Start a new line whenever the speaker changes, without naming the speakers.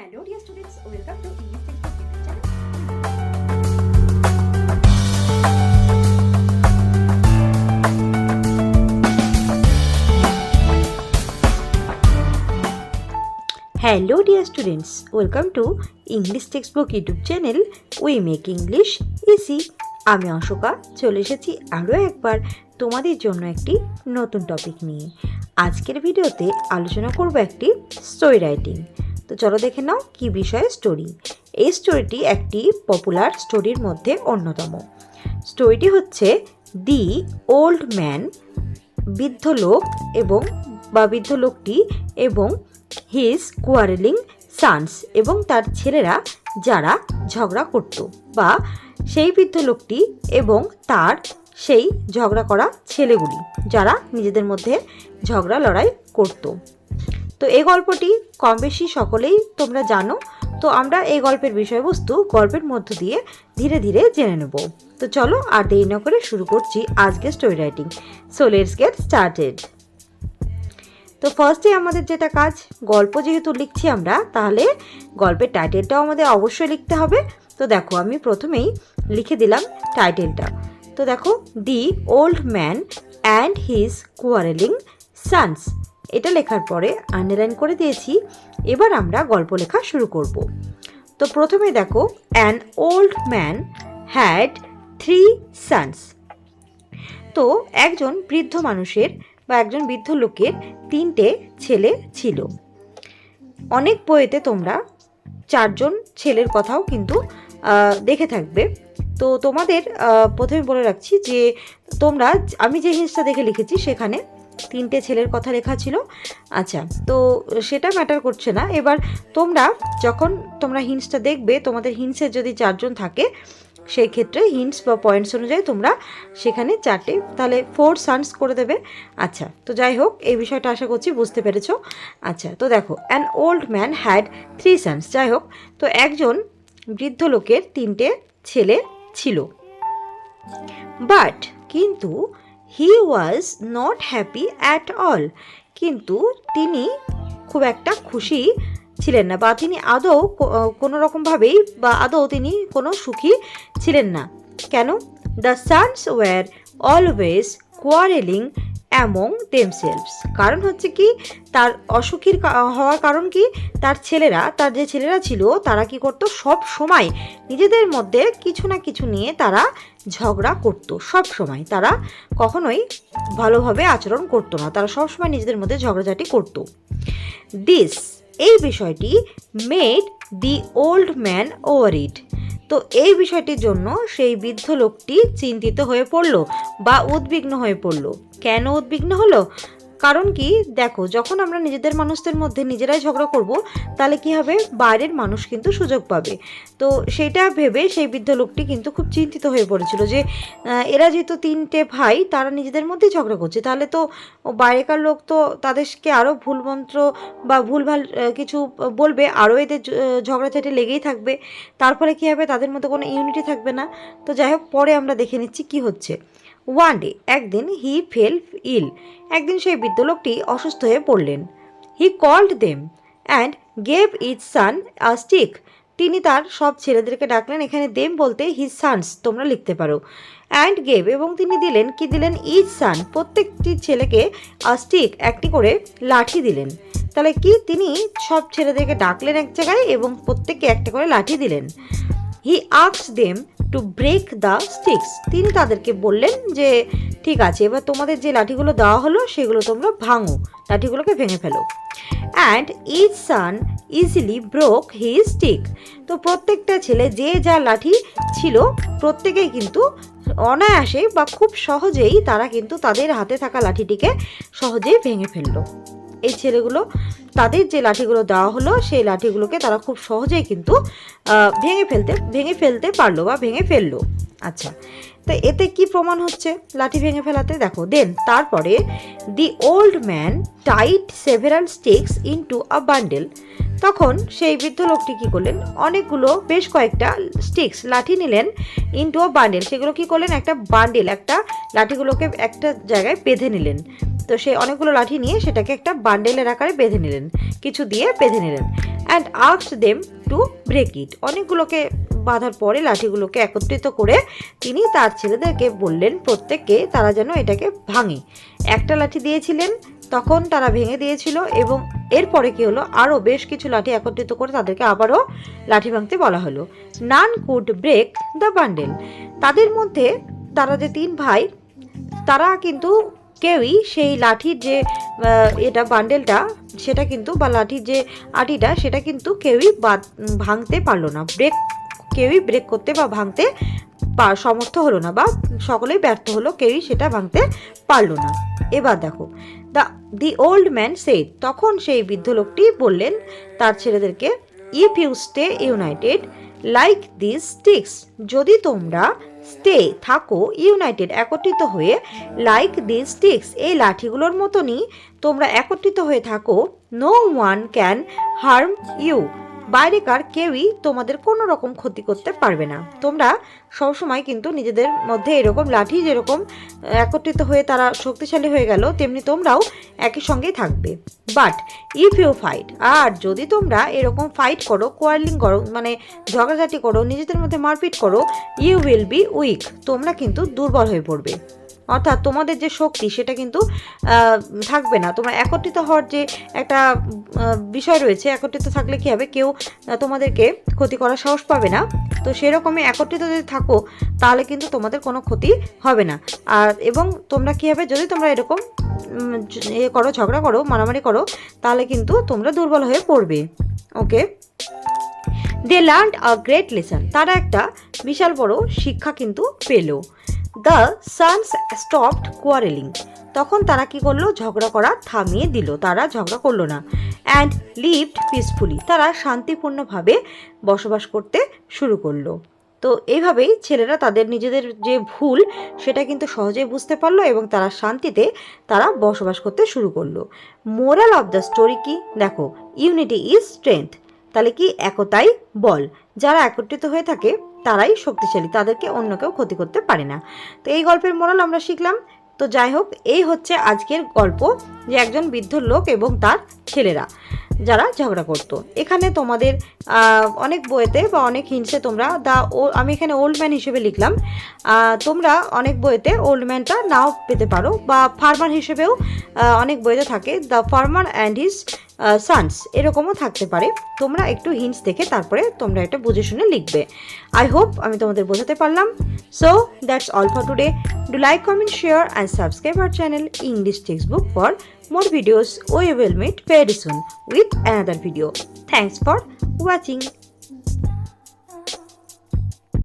Hello dear students, welcome to English Textbook YouTube channel. Hello dear students, welcome to English Textbook YouTube channel. We make English easy. আমি অশোকা চলে এসেছি আরও একবার তোমাদের জন্য একটি নতুন টপিক নিয়ে। আজকের ভিডিওতে আলোচনা করব একটি স্টোরি রাইটিং। তো চলো দেখে নাও কি বিষয়ে স্টোরি। এই স্টোরিটি একটি পপুলার স্টোরির মধ্যে অন্যতম। স্টোরিটি হচ্ছে দি ওল্ড ম্যান, বৃদ্ধ লোক এবং বৃদ্ধ লোকটি এবং হিজ কোয়ারেলিং সানস এবং তার ছেলেরা যারা ঝগড়া করত, বা সেই বৃদ্ধ লোকটি এবং তার সেই ঝগড়া করা ছেলেগুলি যারা নিজেদের মধ্যে ঝগড়া লড়াই করত। তো এই গল্পটি কম বেশি সকলেই তোমরা জানো। তো আমরা এই গল্পের বিষয়বস্তু গল্পের মধ্য দিয়ে ধীরে ধীরে জেনে নেব। তো চলো আর দেরি না করে শুরু করছি আজকের story writing. So let's get started. তো ফার্স্টে আমাদের যেটা কাজ, গল্প যেহেতু লিখছি আমরা, তাহলে গল্পের টাইটেলটাও আমাদের অবশ্যই লিখতে হবে। তো দেখো আমি প্রথমেই লিখে দিলাম টাইটেলটা। তো দেখো, the old man and his quarrelling sons, এটা লেখার পরে আন্ডারলাইন করে দিয়েছি। এবার আমরা গল্প লেখা শুরু করব। তো প্রথমে দেখো, an old man had 3 sons। তো একজন বৃদ্ধ মানুষের বা একজন বৃদ্ধ লোকের 3টে ছেলে ছিল। অনেক বইয়েতে তোমরা 4জন ছেলের কথাও কিন্তু দেখে থাকবে। তো তোমাদের প্রথমে বলে রাখছি যে তোমরা, আমি যে হিন্সটা দেখে লিখেছি সেখানে 3টে ছেলের কথা লেখা ছিল। আচ্ছা, তো সেটা ম্যাটার করছে না। এবার তোমরা যখন তোমরা হিন্সটা দেখবে, তোমাদের হিন্সের যদি 4জন থাকে, সেই ক্ষেত্রে হিন্টস বা পয়েন্টস অনুযায়ী তোমরা সেখানে 4টে, তাহলে 4 sons করে দেবে। আচ্ছা, তো যাই হোক, এই বিষয়টা আশা করছি বুঝতে পেরেছো। আচ্ছা, তো দেখো, an old man had 3 sons। যাই হোক, তো একজন বৃদ্ধ লোকের 3টে ছেলে ছিল। বাট, কিন্তু he was not happy at all, কিন্তু তিনি খুব একটা খুশি ছিলেন না, বা তিনি আদৌ কোনো রকমভাবেই বা আদৌ তিনি কোনো সুখী ছিলেন না। কেন? The sons were always quarrelling among themselves. কারণ হচ্ছে কি, তার অসুখীর হওয়ার কারণ কি, তার যে ছেলেরা ছিল তারা কি করতো, সব সময় নিজেদের মধ্যে কিছু না কিছু নিয়ে তারা ঝগড়া করতো। সব সময় তারা কখনোই ভালোভাবে আচরণ করতো না, তারা সব সময় নিজেদের মধ্যে ঝগড়াঝাটি করতো। এই বিষয়টি made the old man worried. তো এই বিষয়টির জন্য সেই বৃদ্ধ লোকটি চিন্তিত হয়ে পড়ল বা উদ্বিগ্ন হয়ে পড়ল। কেন উদ্বিগ্ন হলো? কারণ কি, দেখো, যখন আমরা নিজেদের মানুষদের মধ্যে নিজেরাই ঝগড়া করব, তাহলে কি হবে, বাইরের মানুষ কিন্তু সুযোগ পাবে। তো সেটা ভেবে সেই বৃদ্ধ লোকটি কিন্তু খুব চিন্তিত হয়ে পড়েছিল যে এরা যেহেতু 3টে ভাই, তারা নিজেদের মধ্যেই ঝগড়া করছে, তাহলে তো বাইরেকার লোক তো তাদেরকে আরও ভুলমন্ত্র বা ভুলভাল কিছু বলবে, আরও এদের ঝগড়াঝাটি লেগেই থাকবে। তারপরে কী হবে, তাদের মধ্যে কোনো ইউনিটি থাকবে না। তো যাই হোক, পরে আমরা দেখে নিচ্ছি কি হচ্ছে। ওয়ান ডে, একদিন, হি ফেল ইল, একদিন সেই বৃদ্ধ লোকটি অসুস্থ হয়ে পড়লেন। He called them and gave his son a stick, তিনি তার সব ছেলেদেরকে ডাকলেন। এখানে দেম বলতে হিজ সানস তোমরা লিখতে পারো। অ্যান্ড গেভ, এবং তিনি দিলেন, কি দিলেন, ইজ সান, প্রত্যেকটি ছেলেকে আ স্টিক, একটি করে লাঠি দিলেন। তাহলে কি, তিনি সব ছেলেদেরকে ডাকলেন এক জায়গায় এবং প্রত্যেককে একটা করে লাঠি দিলেন। He asked them to break the sticks, তিনি তাদেরকে বললেন যে ঠিক আছে, এবার তোমাদের যে লাঠিগুলো দেওয়া হলো সেগুলো তোমরা ভাঙো, লাঠিগুলোকে ভেঙে ফেলো। And each son easily broke his stick, তো প্রত্যেকটা ছেলে যে যা লাঠি ছিল প্রত্যেকেই কিন্তু অনায়াসে বা খুব সহজেই তারা কিন্তু তাদের হাতে থাকা লাঠিটিকে সহজেই ভেঙে ফেললো। এই ছেলেগুলো তাদের যে লাঠিগুলো দেওয়া হলো সেই লাঠিগুলোকে তারা খুব সহজেই কিন্তু ভেঙে ফেলতে পারলো বা ভেঙে ফেললো। আচ্ছা, তো এতে কি প্রমাণ হচ্ছে লাঠি ভেঙে ফেলাতে? দেখো, দেন, তারপরে the old man tied several sticks into a bundle, তখন সেই বৃদ্ধ লোকটি কী করলেন, বেশ কয়েকটা স্টিক্স, লাঠি নিলেন, ইনটু আ বান্ডেল, সেগুলো কী করলেন, একটা বান্ডেল, একটা লাঠিগুলোকে একটা জায়গায় বেঁধে নিলেন। তো সেই অনেকগুলো লাঠি নিয়ে সেটাকে একটা বান্ডেলের আকারে বেঁধে নিলেন, কিছু দিয়ে বেঁধে নিলেন। And asked them to break it. অনেকগুলোকে বাঁধার পরে লাঠিগুলোকে একত্রিত করে তিনি তার ছেলেদেরকে বললেন প্রত্যেককে তারা যেন এটাকে ভাঙে। একটা লাঠি দিয়েছিলেন, তখন তারা ভেঙে দিয়েছিল, এবং এরপরে কি হলো, আরও বেশ কিছু লাঠি একত্রিত করে তাদেরকে আবারও লাঠি ভাঙতে বলা হলো। নান কুড ব্রেক দ্য বান্ডেল। তাদের মধ্যে তারা যে 3 ভাই, তারা কিন্তু কেউই সেই লাঠির যে এটা বান্ডেলটা, সেটা কিন্তু বা লাঠির যে আটিটা, সেটা কিন্তু কেউই ভাঙতে পারলো না। কেউই ব্রেক করতে বা ভাঙতে সমর্থ হলো না, বা সকলেই ব্যর্থ হলো, কেউই সেটা ভাঙতে পারলো না। এবার দেখো, দি ওল্ড ম্যান সেড, তখন সেই বৃদ্ধ লোকটি বললেন তার ছেলেদেরকে, if you stay united like this sticks, যদি তোমরা থাকো ইউনাইটেড একত্রিত হয়ে, লাইক দিস স্টিক্স এই লাঠিগুলোর মতনই তোমরা একত্রিত হয়ে থাকো, no one can harm you, বাইরেকার কেউই তোমাদের কোনো রকম ক্ষতি করতে পারবে না। তোমরা সবসময় কিন্তু নিজেদের মধ্যে এরকম লাঠি যেরকম একত্রিত হয়ে তারা শক্তিশালী হয়ে গেল, তেমনি তোমরাও একই সঙ্গেই থাকবে। বাট ইফ ইউ ফাইট, আর যদি তোমরা এরকম ফাইট করো, কোয়ারলিং করো, মানে ঝগড়াঝাটি করো, নিজেদের মধ্যে মারপিট করো, ইউ উইল বি উইক, তোমরা কিন্তু দুর্বল হয়ে পড়বে। অর্থাৎ তোমাদের যে শক্তি সেটা কিন্তু থাকবে না। তোমরা একত্রিত হওয়ার যে একটা বিষয় রয়েছে, একত্রিত থাকলে কী হবে, কেউ তোমাদেরকে ক্ষতি করার সাহস পাবে না। তো সেরকমই একত্রিত যদি থাকো তাহলে কিন্তু তোমাদের কোনো ক্ষতি হবে না। আর এবং তোমরা কী হবে, যদি তোমরা এরকম করো, ঝগড়া করো, মারামারি করো, তাহলে কিন্তু তোমরা দুর্বল হয়ে পড়বে। ওকে, দে লার্নড আ গ্রেট লেসন, তারা একটা বিশাল বড় শিক্ষা কিন্তু পেল। দ্য সানস স্টপড কোয়ারেলিং, তখন তারা কি করলো, ঝগড়া করা থামিয়ে দিল, তারা ঝগড়া করলো না। অ্যান্ড লিভড পিসফুলি, তারা শান্তিপূর্ণভাবে বসবাস করতে শুরু করলো। তো এইভাবেই ছেলেরা তাদের নিজেদের যে ভুল সেটা কিন্তু সহজেই বুঝতে পারলো, এবং তারা শান্তিতে তারা বসবাস করতে শুরু করলো। মোরাল অফ দ্য স্টোরি কি, দেখো, ইউনিটি ইজ স্ট্রেংথ, তাহলে কি, একতাই বল, যারা একত্রিত হয়ে থাকে তারাই শক্তিশালী, তাদেরকে অন্য কেউ ক্ষতি করতে পারে না। তো এই গল্পের মোরাল আমরা শিখলাম। তো যাই হোক, এই হচ্ছে আজকের গল্প, যে একজন বৃদ্ধ লোক এবং তার ছেলেরা যারা ঝগড়া করতো। এখানে তোমাদের অনেক বইতে বা অনেক হিন্টসে তোমরা আমি এখানে ওল্ড ম্যান হিসেবে লিখলাম, তোমরা অনেক বইতে ওল্ড ম্যানটা নাও পেতে পারো, বা ফার্মার হিসেবেও অনেক বইতে থাকে the farmer and his sons, এরকমও থাকতে পারে। তোমরা একটু হিন্টস দেখে তারপরে তোমরা এটা বুঝে শুনে লিখবে। আই হোপ আমি তোমাদের বোঝাতে পারলাম। So that's all for today. Do like, comment, share and subscribe our channel English Textbook for more videos. We will meet very soon with another video. Thanks for watching.